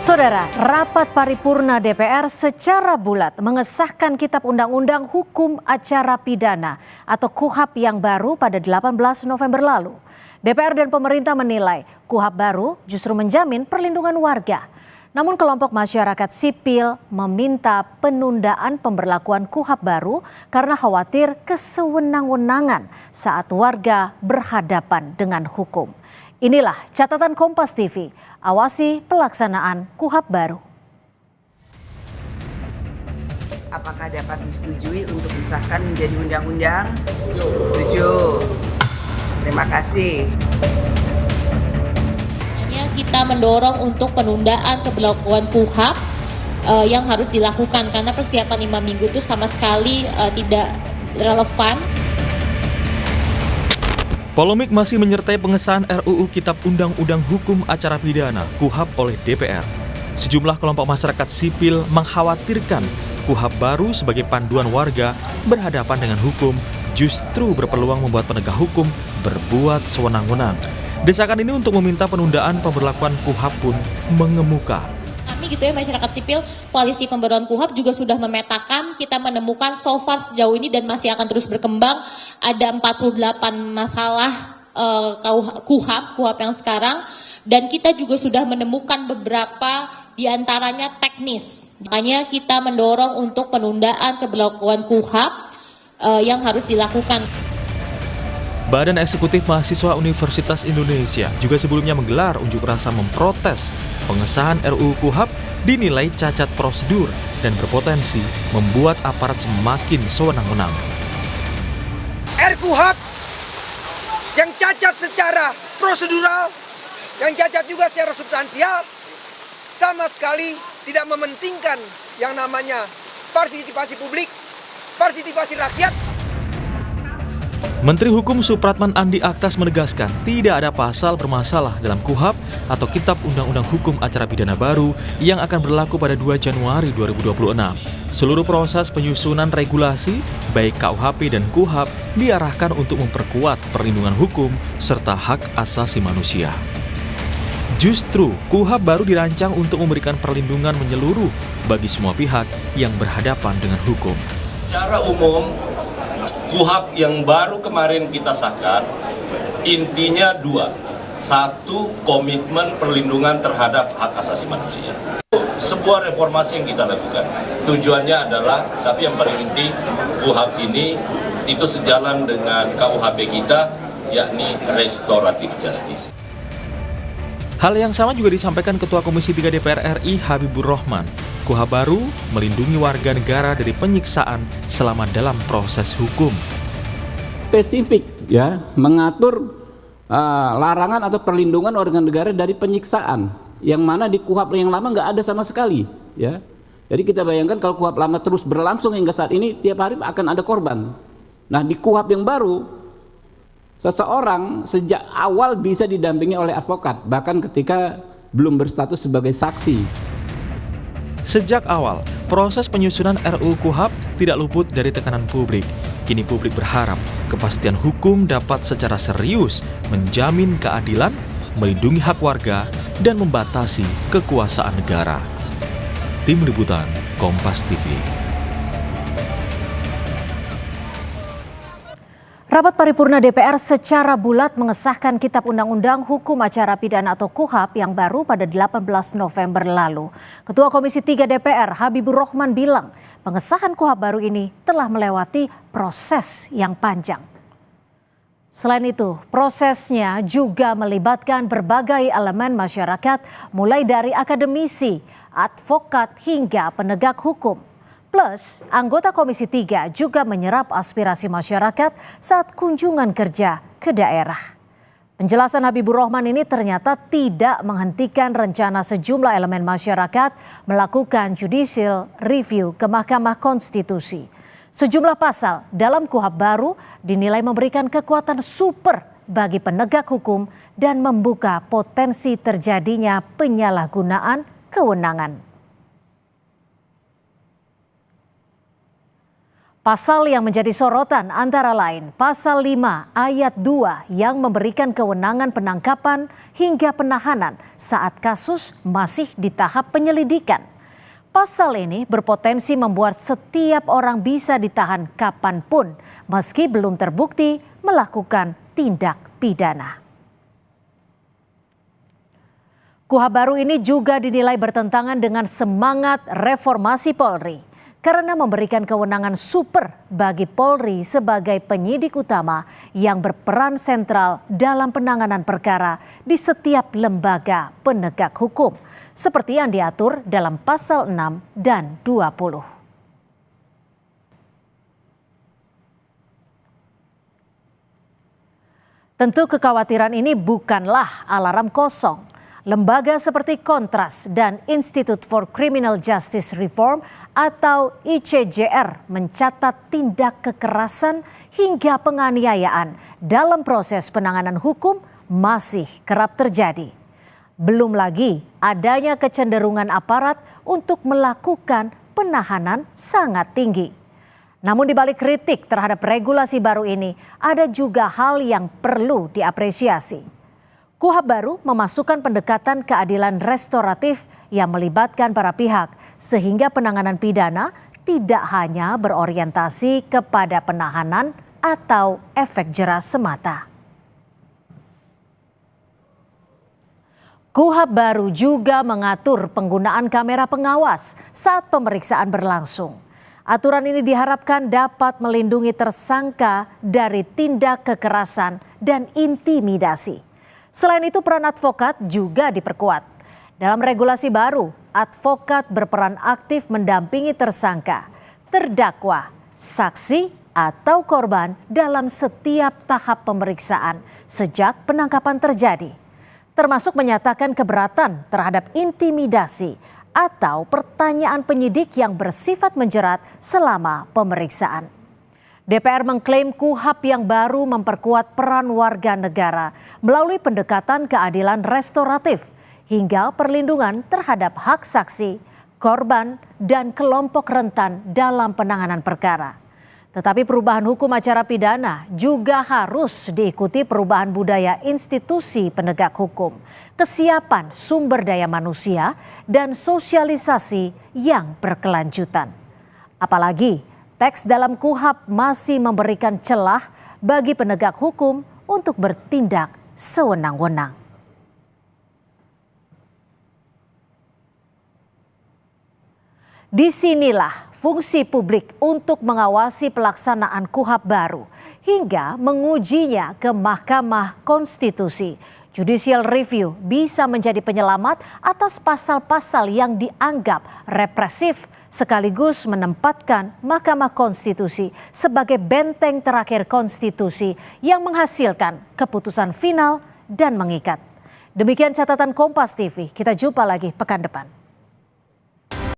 Saudara, rapat paripurna DPR secara bulat mengesahkan Kitab Undang-Undang Hukum Acara Pidana atau KUHAP yang baru pada 18 November lalu. DPR dan pemerintah menilai KUHAP baru justru menjamin perlindungan warga. Namun kelompok masyarakat sipil meminta penundaan pemberlakuan KUHAP baru karena khawatir kesewenang-wenangan saat warga berhadapan dengan hukum. Inilah catatan Kompas TV, awasi pelaksanaan KUHAP baru. Apakah dapat disetujui untuk disahkan menjadi undang-undang? Setuju. Terima kasih. Kita mendorong untuk penundaan keberlakuan KUHAP yang harus dilakukan karena persiapan 5 minggu itu sama sekali tidak relevan. Polemik masih menyertai pengesahan RUU Kitab Undang-Undang Hukum Acara Pidana (KUHAP) oleh DPR. Sejumlah kelompok masyarakat sipil mengkhawatirkan KUHAP baru sebagai panduan warga berhadapan dengan hukum justru berpeluang membuat penegak hukum berbuat sewenang-wenang. Desakan ini untuk meminta penundaan pemberlakuan KUHAP pun mengemuka. Kami gitu ya, masyarakat sipil, koalisi pembaruan KUHAP juga sudah memetakan, kita menemukan so far sejauh ini dan masih akan terus berkembang, ada 48 masalah KUHAP yang sekarang, dan kita juga sudah menemukan beberapa diantaranya teknis. Makanya kita mendorong untuk penundaan keberlakuan KUHAP yang harus dilakukan. Badan Eksekutif Mahasiswa Universitas Indonesia juga sebelumnya menggelar unjuk rasa memprotes pengesahan RUU KUHAP dinilai cacat prosedur dan berpotensi membuat aparat semakin sewenang-wenang. RKUHAP yang cacat secara prosedural, yang cacat juga secara substansial, sama sekali tidak mementingkan yang namanya partisipasi publik, partisipasi rakyat. Menteri Hukum Supratman Andi Aktas menegaskan tidak ada pasal bermasalah dalam KUHAP atau Kitab Undang-Undang Hukum Acara Pidana baru yang akan berlaku pada 2 Januari 2026. Seluruh proses penyusunan regulasi, baik KUHP dan KUHAP, diarahkan untuk memperkuat perlindungan hukum serta hak asasi manusia. Justru, KUHAP baru dirancang untuk memberikan perlindungan menyeluruh bagi semua pihak yang berhadapan dengan hukum. Secara umum, KUHAP yang baru kemarin kita sahkan, intinya 2. 1, komitmen perlindungan terhadap hak asasi manusia. Sebuah reformasi yang kita lakukan. Tujuannya adalah, tapi yang paling inti, KUHAP ini itu sejalan dengan KUHP kita, yakni restoratif justice. Hal yang sama juga disampaikan Ketua Komisi 3 DPR RI Habibur Rahman. KUHAP baru melindungi warga negara dari penyiksaan selama dalam proses hukum. Spesifik ya, mengatur larangan atau perlindungan warga negara dari penyiksaan, yang mana di KUHAP yang lama nggak ada sama sekali ya. Jadi kita bayangkan kalau KUHAP lama terus berlangsung hingga saat ini, tiap hari akan ada korban. Nah, di KUHAP yang baru, seseorang sejak awal bisa didampingi oleh advokat, bahkan ketika belum berstatus sebagai saksi. Sejak awal, proses penyusunan RUU KUHAP tidak luput dari tekanan publik. Kini publik berharap kepastian hukum dapat secara serius menjamin keadilan, melindungi hak warga, dan membatasi kekuasaan negara. Tim Liputan Kompas TV. Rapat paripurna DPR secara bulat mengesahkan Kitab Undang-Undang Hukum Acara Pidana atau KUHAP yang baru pada 18 November lalu. Ketua Komisi 3 DPR Habibur Rahman bilang pengesahan KUHAP baru ini telah melewati proses yang panjang. Selain itu, prosesnya juga melibatkan berbagai elemen masyarakat mulai dari akademisi, advokat hingga penegak hukum. Plus, anggota Komisi 3 juga menyerap aspirasi masyarakat saat kunjungan kerja ke daerah. Penjelasan Habibur Rahman ini ternyata tidak menghentikan rencana sejumlah elemen masyarakat melakukan judicial review ke Mahkamah Konstitusi. Sejumlah pasal dalam KUHAP baru dinilai memberikan kekuatan super bagi penegak hukum dan membuka potensi terjadinya penyalahgunaan kewenangan. Pasal yang menjadi sorotan antara lain Pasal 5 ayat 2 yang memberikan kewenangan penangkapan hingga penahanan saat kasus masih di tahap penyelidikan. Pasal ini berpotensi membuat setiap orang bisa ditahan kapanpun meski belum terbukti melakukan tindak pidana. KUHP baru ini juga dinilai bertentangan dengan semangat reformasi Polri karena memberikan kewenangan super bagi Polri sebagai penyidik utama yang berperan sentral dalam penanganan perkara di setiap lembaga penegak hukum, seperti yang diatur dalam pasal 6 dan 20. Tentu kekhawatiran ini bukanlah alarm kosong. Lembaga seperti Kontras dan Institute for Criminal Justice Reform atau ICJR mencatat tindak kekerasan hingga penganiayaan dalam proses penanganan hukum masih kerap terjadi. Belum lagi adanya kecenderungan aparat untuk melakukan penahanan sangat tinggi. Namun di balik kritik terhadap regulasi baru ini, ada juga hal yang perlu diapresiasi. KUHP baru memasukkan pendekatan keadilan restoratif yang melibatkan para pihak, sehingga penanganan pidana tidak hanya berorientasi kepada penahanan atau efek jera semata. KUHP baru juga mengatur penggunaan kamera pengawas saat pemeriksaan berlangsung. Aturan ini diharapkan dapat melindungi tersangka dari tindak kekerasan dan intimidasi. Selain itu, peran advokat juga diperkuat. Dalam regulasi baru, advokat berperan aktif mendampingi tersangka, terdakwa, saksi, atau korban dalam setiap tahap pemeriksaan sejak penangkapan terjadi, termasuk menyatakan keberatan terhadap intimidasi atau pertanyaan penyidik yang bersifat menjerat selama pemeriksaan. DPR mengklaim KUHP yang baru memperkuat peran warga negara melalui pendekatan keadilan restoratif hingga perlindungan terhadap hak saksi, korban, dan kelompok rentan dalam penanganan perkara. Tetapi perubahan hukum acara pidana juga harus diikuti perubahan budaya institusi penegak hukum, kesiapan sumber daya manusia, dan sosialisasi yang berkelanjutan. Apalagi teks dalam KUHP masih memberikan celah bagi penegak hukum untuk bertindak sewenang-wenang. Disinilah fungsi publik untuk mengawasi pelaksanaan KUHP baru hingga mengujinya ke Mahkamah Konstitusi. Judicial review bisa menjadi penyelamat atas pasal-pasal yang dianggap represif, sekaligus menempatkan Mahkamah Konstitusi sebagai benteng terakhir konstitusi yang menghasilkan keputusan final dan mengikat. Demikian catatan Kompas TV, kita jumpa lagi pekan depan.